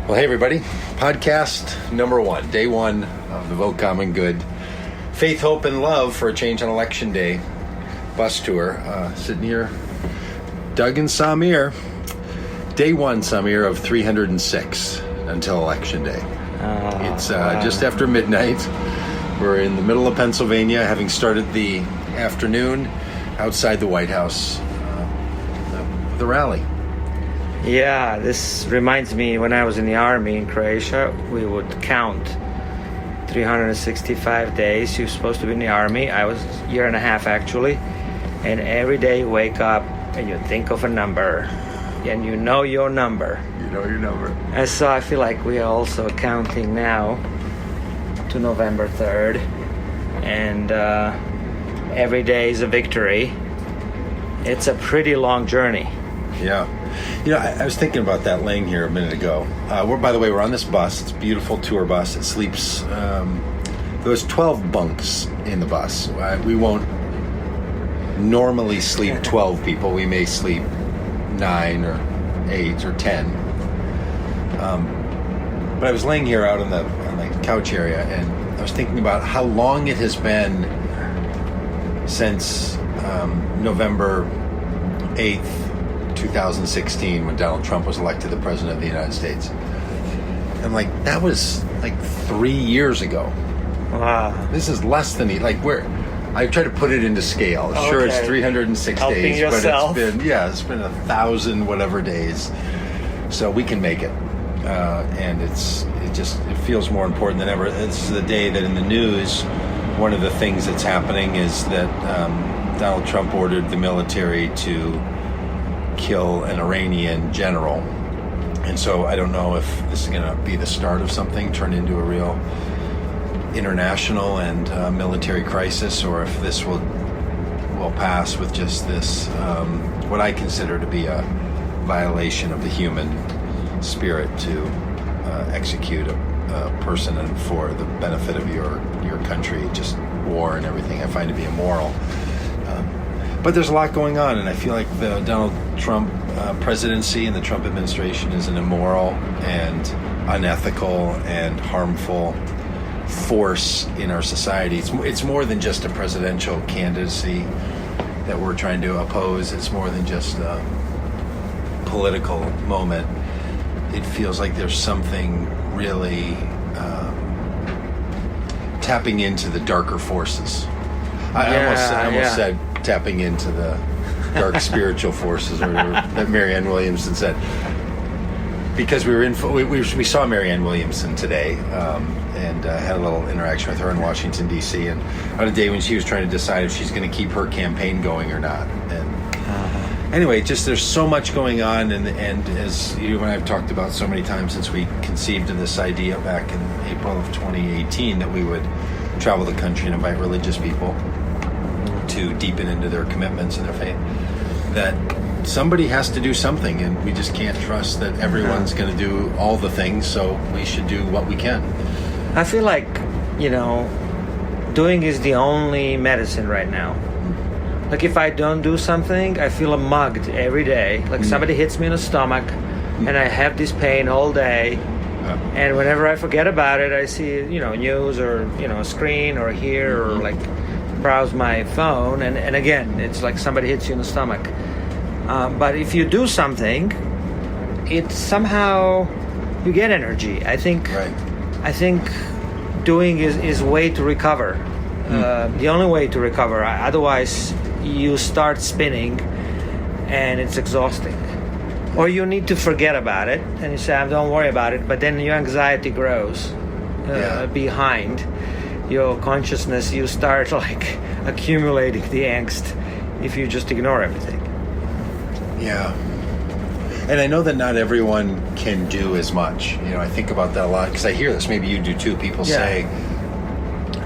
Well, hey everybody, podcast number 1, day 1 of the Vote Common Good Faith, Hope, and Love for a Change on Election Day bus tour. Sitting here, Doug and Samir. Day 1, Samir, of 306 until Election Day. It's just after midnight. We're in the middle of Pennsylvania, having started the afternoon outside the White House, the rally. Yeah, this reminds me when I was in the army in Croatia, we would count 365 days you're supposed to be in the army. I was a year and a half actually, and every day you wake up and you think of a number, and you know your number. You know your number. And so I feel like we are also counting now to November 3rd, and every day is a victory. It's a pretty long journey. Yeah. You know, I was thinking about that laying here a minute ago. We're on this bus. It's a beautiful tour bus. It sleeps, there's 12 bunks in the bus. We won't normally sleep 12 people. We may sleep 9 or 8 or 10. But I was laying here out on the couch area, and I was thinking about how long it has been since November 8th, 2016, when Donald Trump was elected the President of the United States. And that was 3 years ago. Wow. This is less than I try to put it into scale. Okay. Sure, it's 306 Helping days, yourself. but it's been 1,000 whatever days. So we can make it. And it feels more important than ever. This is the day that in the news, one of the things that's happening is that Donald Trump ordered the military to kill an Iranian general. And so I don't know if this is going to be the start of something, turn into a real international and military crisis, or if this will pass with just this, what I consider to be a violation of the human spirit to execute a person and for the benefit of your country, just war and everything. I find to be immoral. But there's a lot going on, and I feel like the Donald Trump presidency and the Trump administration is an immoral and unethical and harmful force in our society. It's more than just a presidential candidacy that we're trying to oppose. It's more than just a political moment. It feels like there's something really tapping into the darker forces. I almost said tapping into the dark spiritual forces, or that Marianne Williamson said, because we saw Marianne Williamson today and had a little interaction with her in Washington D.C. and on a day when she was trying to decide if she's going to keep her campaign going or not. And anyway, just there's so much going on, and as you and I have talked about so many times since we conceived of this idea back in April of 2018 that we would travel the country and invite religious people to deepen into their commitments and their faith, that somebody has to do something, and we just can't trust that everyone's going to do all the things, so we should do what we can. I feel like, doing is the only medicine right now. Like if I don't do something, I feel mugged every day. Like somebody hits me in the stomach, and I have this pain all day. And whenever I forget about it, I see, news or, a screen or hear or browse my phone, and again, it's like somebody hits you in the stomach. But if you do something, it's somehow you get energy. I think doing is way to recover. The only way to recover. Otherwise, you start spinning, and it's exhausting. Or you need to forget about it, and you say, "Don't worry about it." But then your anxiety grows behind your consciousness. You start accumulating the angst if you just ignore everything. Yeah. And I know that not everyone can do as much. I think about that a lot because I hear this. Maybe you do too. People say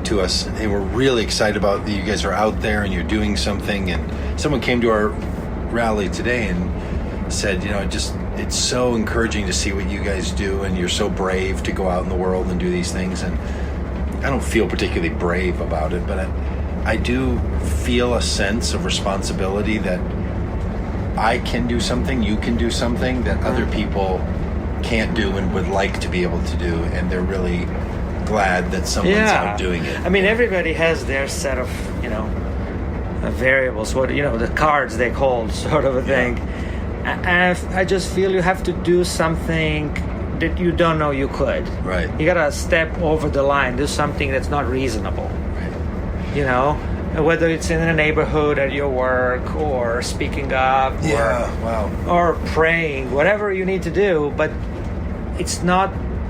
to us, "Hey, we're really excited about that you guys are out there and you're doing something." And someone came to our rally today and said, it's so encouraging to see what you guys do, and you're so brave to go out in the world and do these things. And I don't feel particularly brave about it, but I do feel a sense of responsibility that I can do something, you can do something that other people can't do and would like to be able to do, and they're really glad that someone's out doing it. I mean, everybody has their set of, variables, the cards they hold, sort of a thing. And I just feel you have to do something that you don't know you could. Right. You gotta step over the line, do something that's not reasonable. Right. Whether it's in a neighborhood, at your work, or speaking up, or praying, whatever you need to do. But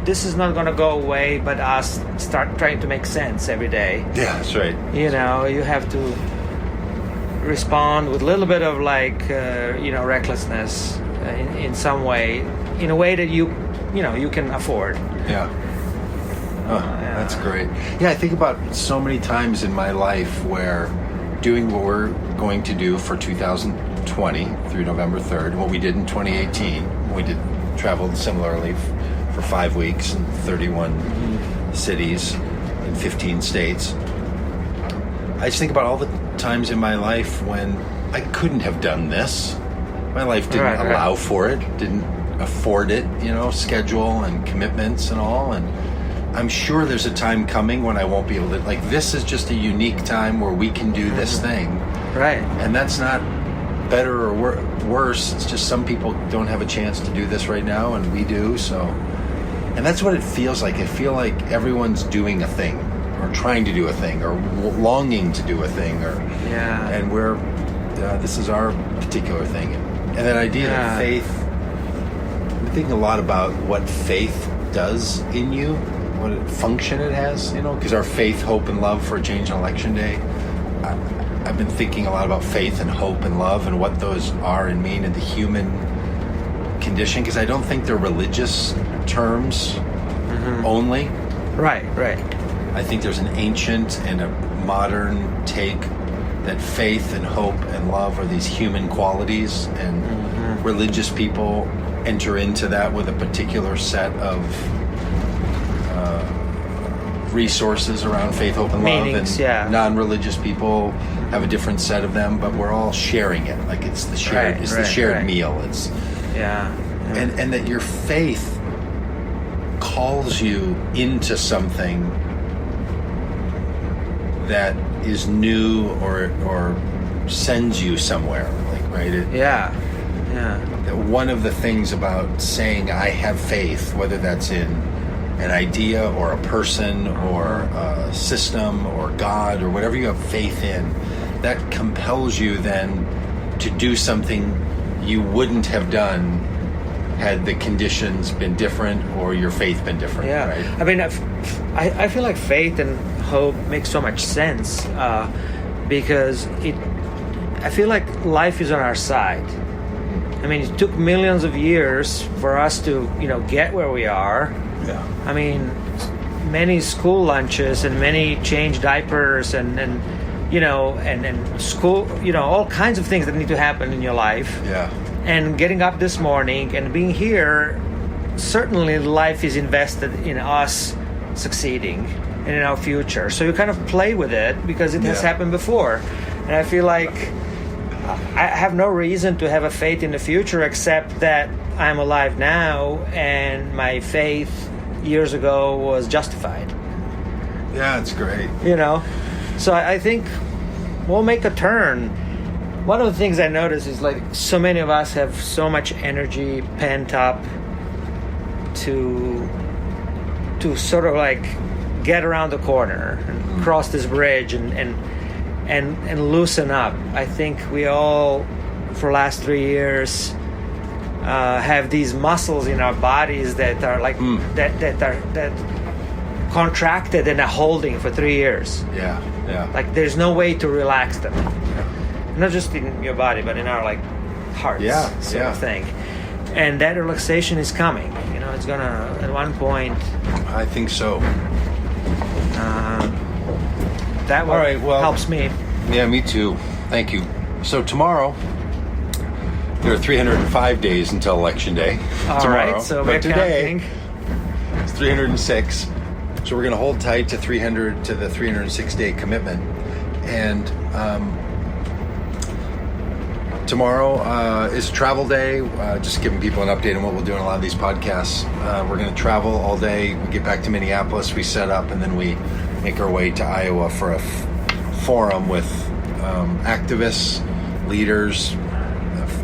this is not gonna go away. But us start trying to make sense every day. Yeah, that's right. You have to respond with a little bit of recklessness in some way, in a way that you can afford. Yeah. That's great. Yeah, I think about so many times in my life where doing what we're going to do for 2020 through November 3rd, what we did in 2018, we traveled similarly for 5 weeks in 31 cities in 15 states. I just think about all the times in my life when I couldn't have done this. My life didn't allow for it, didn't afford it, schedule and commitments and all. And I'm sure there's a time coming when I won't be able to, this is just a unique time where we can do this thing. Right. And that's not better or worse. It's just some people don't have a chance to do this right now, and we do. So, and that's what it feels like. I feel like everyone's doing a thing, or trying to do a thing, or longing to do a thing, and this is our particular thing. And that idea of faith, I'm thinking a lot about what faith does in you, what function it has, because our faith, hope, and love for a change on Election Day. I've been thinking a lot about faith and hope and love and what those are and mean in the human condition, because I don't think they're religious terms only. Right. I think there's an ancient and a modern take that faith and hope and love are these human qualities, and religious people enter into that with a particular set of resources around faith, hope, and love, and non-religious people have a different set of them, but we're all sharing it. Like it's the shared, the shared meal. It's and that your faith calls you into something that is new or sends you somewhere. One of the things about saying I have faith, whether that's in an idea or a person or a system or God or whatever you have faith in, that compels you then to do something you wouldn't have done had the conditions been different or your faith been different. Right? I mean, I feel like faith and hope makes so much sense because I feel like life is on our side. I mean, it took millions of years for us to, get where we are. Yeah. I mean, many school lunches and many changed diapers and school, all kinds of things that need to happen in your life. Yeah. And getting up this morning and being here, certainly life is invested in us succeeding and in our future. So you kind of play with it because it has happened before. And I feel like I have no reason to have a faith in the future except that I'm alive now and my faith years ago was justified. Yeah, it's great. So I think we'll make a turn. One of the things I notice is so many of us have so much energy pent up to sort of get around the corner and cross this bridge and loosen up. I think we all, for the last 3 years, have these muscles in our bodies that are that contracted and are holding for 3 years. Yeah. There's no way to relax them. Not just in your body, but in our hearts, sort of thing. And that relaxation is coming. It's gonna at one point. I think so. That helps me. Yeah, me too. Thank you. So tomorrow, there are 305 days until Election Day. All right, so we're counting. It's 306. So we're going to hold tight to the 306-day commitment. And tomorrow is travel day. Just giving people an update on what we'll do in a lot of these podcasts. We're going to travel all day. We get back to Minneapolis, we set up, and then we make our way to Iowa for a forum with activists, leaders,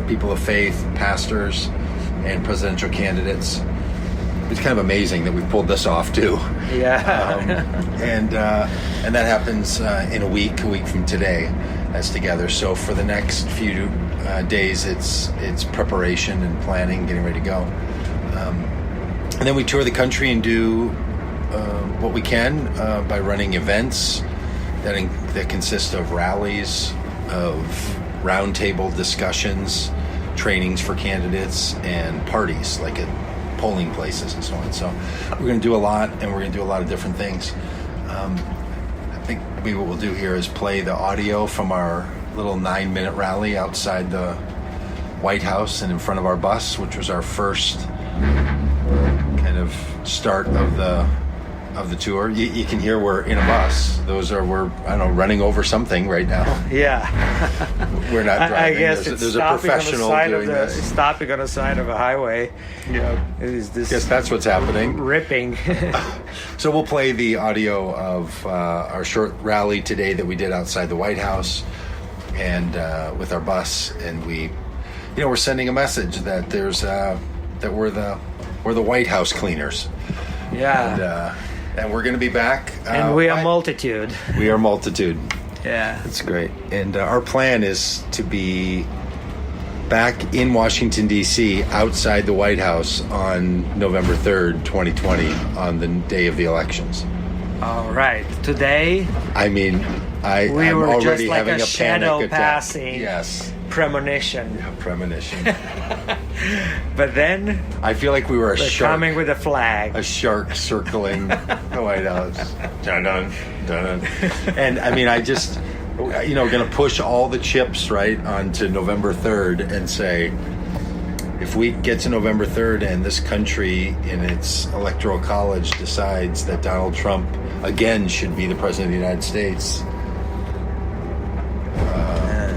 people of faith, pastors, and presidential candidates. It's kind of amazing that we pulled this off too. Yeah. And that happens in a week from today. That's together. So for the next few days, it's preparation and planning, getting ready to go. And then we tour the country and do what we can by running events that consist of rallies, of roundtable discussions, trainings for candidates, and parties like at polling places and so on. So we're going to do a lot, and we're going to do a lot of different things. I think maybe what we'll do here is play the audio from our little 9-minute rally outside the White House and in front of our bus, which was our first kind of start of the tour. You can hear we're in a bus. We're running over something right now. Yeah. We're not driving. I guess there's a professional doing this. It's stopping on the side of a highway. Yeah. Is this? Guess that's what's happening. Ripping. So we'll play the audio of our short rally today that we did outside the White House, and with our bus, and we're sending a message that that we're the White House cleaners. Yeah. And we're going to be back. And we are multitude. We are multitude. Yeah. That's great. And our plan is to be back in Washington, D.C., outside the White House on November 3rd, 2020, on the day of the elections. All right. Today, I'm were already just like having a a shadow panic attack. passing. Yes. Premonition. Yeah, premonition. But then I feel like we were a they're shark. coming with a flag. A shark circling the White House. Dun dun dun. And I just, going to push all the chips right onto November 3rd and say, if we get to November 3rd and this country in its electoral college decides that Donald Trump again should be the president of the United States,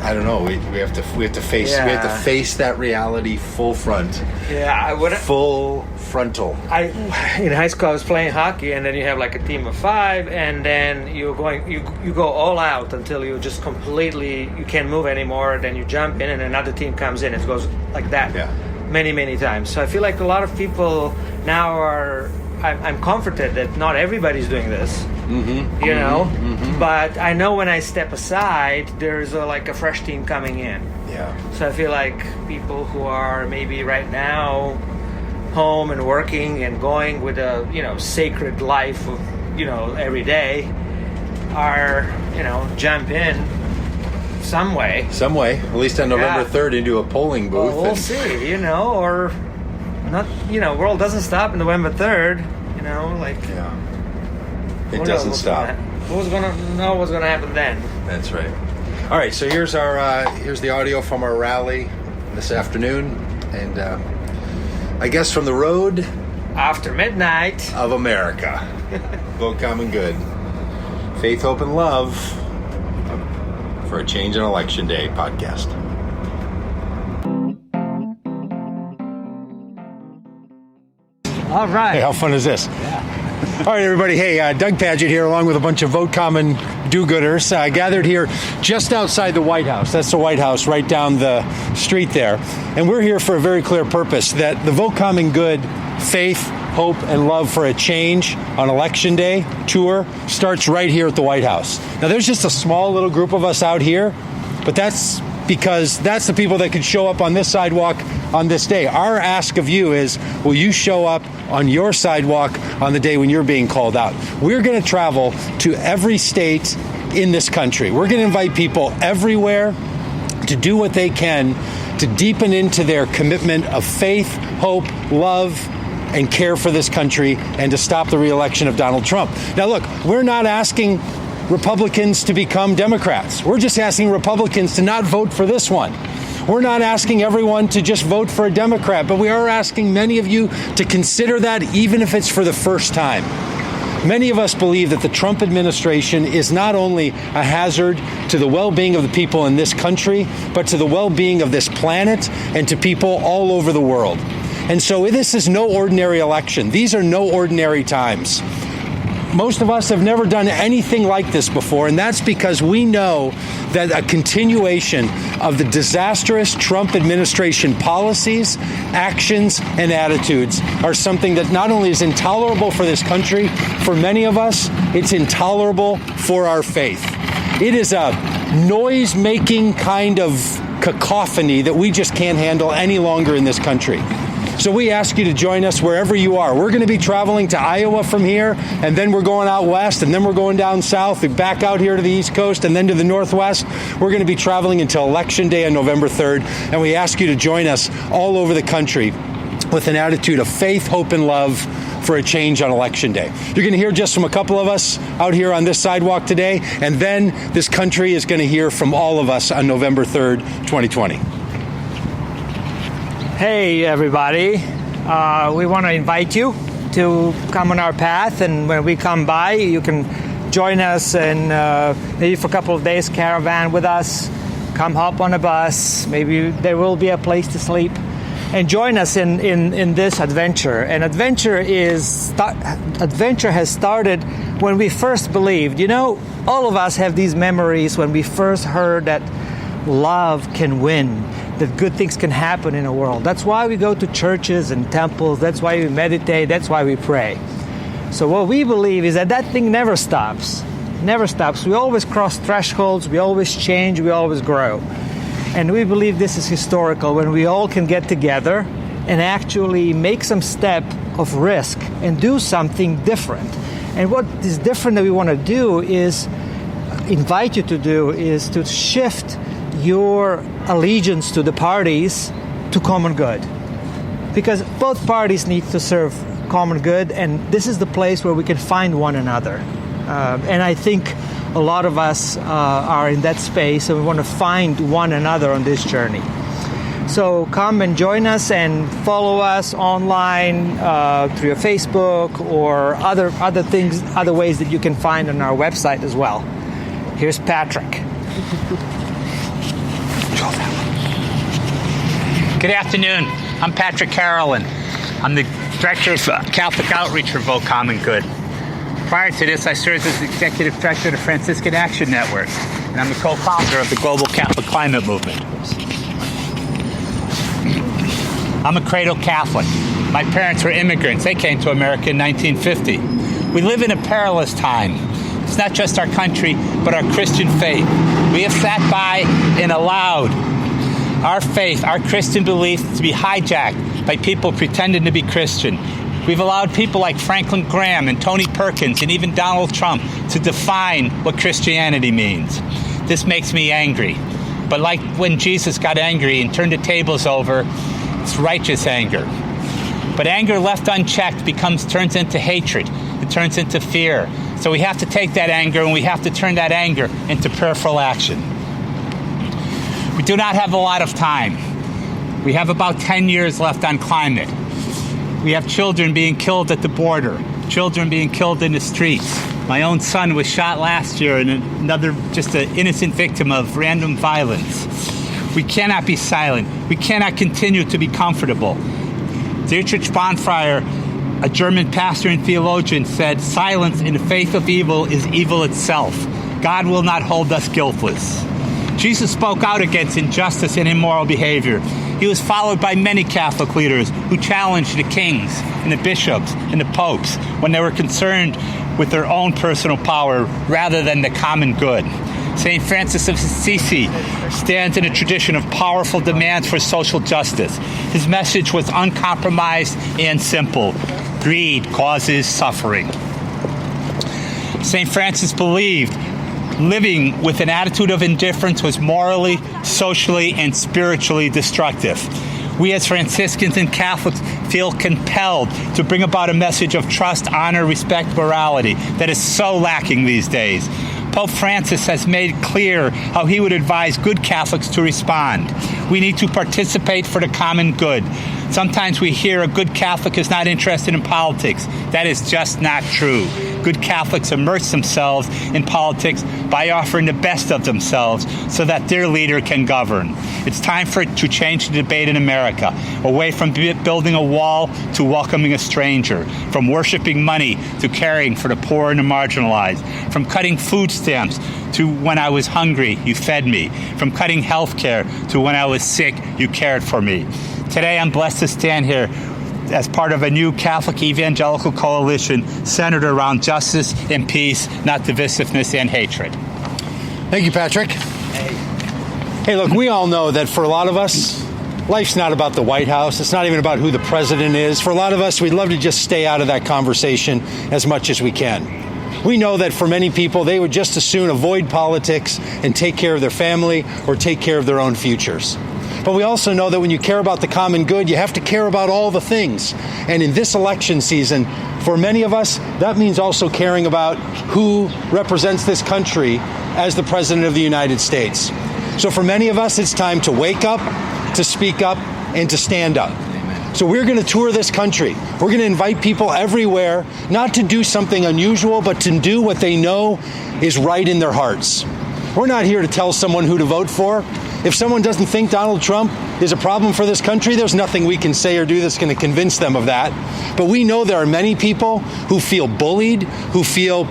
I don't know. We have to face we have to face that reality full front. Yeah, full frontal. In high school I was playing hockey, and then you have like a team of 5, and then you go all out until you just completely you can't move anymore. Then you jump in, and another team comes in. It goes like that many times. So I feel like a lot of people now are. I'm comforted that not everybody's doing this, but I know when I step aside, there's a fresh team coming in. Yeah. So I feel like people who are maybe right now home and working and going with a, sacred life of, every day are, jump in some way. At least on November 3rd into a polling booth. Well, we'll see, or not, world doesn't stop on November 3rd, It doesn't stop. Who's gonna know what's gonna happen then? That's right. All right, so here's the audio from our rally this afternoon, and I guess from the road after midnight of America. Vote common good. Faith, hope, and love for a change on Election Day podcast. All right. Hey, how fun is this? Yeah. All right, everybody. Hey, Doug Padgett here, along with a bunch of Vote Common do-gooders, gathered here just outside the White House. That's the White House right down the street there. And we're here for a very clear purpose, that the Vote Common Good faith, hope, and love for a change on Election Day tour starts right here at the White House. Now, there's just a small little group of us out here, but that's because that's the people that could show up on this sidewalk on this day. Our ask of you is, will you show up on your sidewalk on the day when you're being called out? We're going to travel to every state in this country. We're going to invite people everywhere to do what they can to deepen into their commitment of faith, hope, love, and care for this country, and to stop the re-election of Donald Trump. Now, look, we're not asking Republicans to become Democrats. We're just asking Republicans to not vote for this one. We're not asking everyone to just vote for a Democrat, but we are asking many of you to consider that, even if it's for the first time. Many of us believe that the Trump administration is not only a hazard to the well-being of the people in this country, but to the well-being of this planet and to people all over the world. And so this is no ordinary election. These are no ordinary times. Most of us have never done anything like this before, and that's because we know that a continuation of the disastrous Trump administration policies, actions, and attitudes are something that not only is intolerable for this country, for many of us, it's intolerable for our faith. It is a noise-making kind of cacophony that we just can't handle any longer in this country. So we ask you to join us wherever you are. We're going to be traveling to Iowa from here, and then we're going out west, and then we're going down south, back out here to the East Coast, and then to the Northwest. We're going to be traveling until Election Day on November 3rd, and we ask you to join us all over the country with an attitude of faith, hope, and love for a change on Election Day. You're going to hear just from a couple of us out here on this sidewalk today, and then this country is going to hear from all of us on November 3rd, 2020. Hey, everybody. We want to invite you to come on our path, and when we come by, you can join us and maybe for a couple of days caravan with us, come hop on a bus, maybe there will be a place to sleep, and join us in this adventure. And adventure has started when we first believed. You know, all of us have these memories when we first heard that love can win, that good things can happen in the world. That's why we go to churches and temples. That's why we meditate. That's why we pray. So what we believe is that thing never stops. Never stops. We always cross thresholds. We always change. We always grow. And we believe this is historical when we all can get together and actually make some step of risk and do something different. And what is different that we want to do is invite you to do is to shift your allegiance to the parties to common good, because both parties need to serve common good, and this is the place where we can find one another. And I think a lot of us are in that space, and we want to find one another on this journey. So come and join us and follow us online through your Facebook or other things, other ways that you can find on our website as well. Here's Patrick. Good afternoon. I'm Patrick Carolyn. I'm the Director of Catholic Outreach for Forthcoming. Prior to this, I served as Executive Director of the Franciscan Action Network, and I'm the co-founder of the Global Catholic Climate Movement. I'm a cradle Catholic. My parents were immigrants. They came to America in 1950. We live in a perilous time. It's not just our country, but our Christian faith. We have sat by and allowed our faith, our Christian belief, to be hijacked by people pretending to be Christian. We've allowed people like Franklin Graham and Tony Perkins and even Donald Trump to define what Christianity means. This makes me angry. But like when Jesus got angry and turned the tables over, it's righteous anger. But anger left unchecked turns into hatred. It turns into fear. So we have to take that anger and we have to turn that anger into prayerful action. We do not have a lot of time. We have about 10 years left on climate. We have children being killed at the border, children being killed in the streets. My own son was shot last year and another, just an innocent victim of random violence. We cannot be silent. We cannot continue to be comfortable. Dietrich Bonhoeffer, a German pastor and theologian, said, "Silence in the face of evil is evil itself. God will not hold us guiltless." Jesus spoke out against injustice and immoral behavior. He was followed by many Catholic leaders who challenged the kings and the bishops and the popes when they were concerned with their own personal power rather than the common good. St. Francis of Assisi stands in a tradition of powerful demands for social justice. His message was uncompromised and simple. Greed causes suffering. St. Francis believed living with an attitude of indifference was morally, socially, and spiritually destructive. We as Franciscans and Catholics feel compelled to bring about a message of trust, honor, respect, morality that is so lacking these days. Pope Francis has made clear how he would advise good Catholics to respond. We need to participate for the common good. Sometimes we hear a good Catholic is not interested in politics. That is just not true. good Catholics immerse themselves in politics by offering the best of themselves so that their leader can govern. It's time to change the debate in America, away from building a wall to welcoming a stranger, from worshiping money to caring for the poor and the marginalized, from cutting food stamps to when I was hungry, you fed me, from cutting health care to when I was sick, you cared for me. Today, I'm blessed to stand here as part of a new Catholic evangelical coalition centered around justice and peace, not divisiveness and hatred. Thank you, Patrick. Hey, look, we all know that for a lot of us, life's not about the White House. It's not even about who the president is. For a lot of us, we'd love to just stay out of that conversation as much as we can. We know that for many people, they would just as soon avoid politics and take care of their family or take care of their own futures. But we also know that when you care about the common good, you have to care about all the things. And in this election season, for many of us, that means also caring about who represents this country as the President of the United States. So for many of us, it's time to wake up, to speak up, and to stand up. So we're going to tour this country. We're going to invite people everywhere, not to do something unusual, but to do what they know is right in their hearts. We're not here to tell someone who to vote for. If someone doesn't think Donald Trump is a problem for this country, there's nothing we can say or do that's going to convince them of that. But we know there are many people who feel bullied, who feel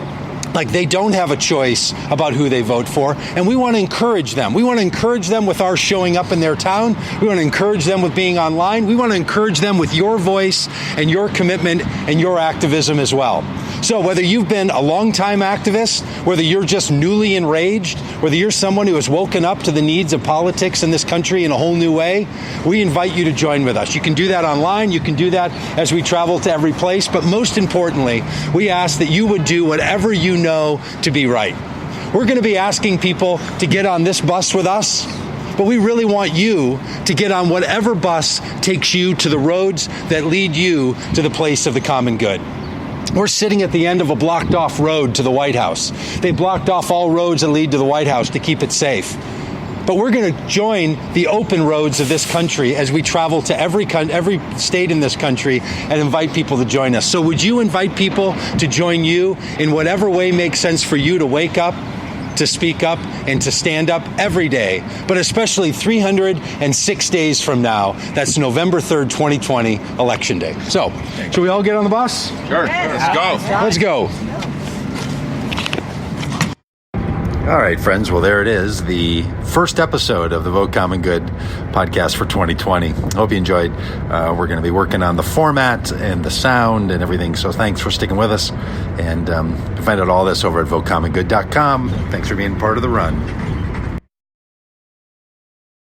like they don't have a choice about who they vote for, and we want to encourage them. We want to encourage them with our showing up in their town. We want to encourage them with being online. We want to encourage them with your voice and your commitment and your activism as well. So whether you've been a longtime activist, whether you're just newly enraged, whether you're someone who has woken up to the needs of politics in this country in a whole new way, we invite you to join with us. You can do that online. You can do that as we travel to every place. But most importantly, we ask that you would do whatever you know to be right. We're going to be asking people to get on this bus with us, but we really want you to get on whatever bus takes you to the roads that lead you to the place of the common good. We're sitting at the end of a blocked off road to the White House. They blocked off all roads that lead to the White House to keep it safe. But we're going to join the open roads of this country as we travel to every state in this country and invite people to join us. So would you invite people to join you in whatever way makes sense for you to wake up, to speak up, and to stand up every day, but especially 306 days from now. That's November 3rd, 2020, Election Day. So, should we all get on the bus? Sure. Let's go. Let's go. All right, friends. Well, there it is, the first episode of the Vote Common Good podcast for 2020. Hope you enjoyed. We're going to be working on the format and the sound and everything, so thanks for sticking with us. And you can find out all this over at votecommongood.com. Thanks for being part of the run.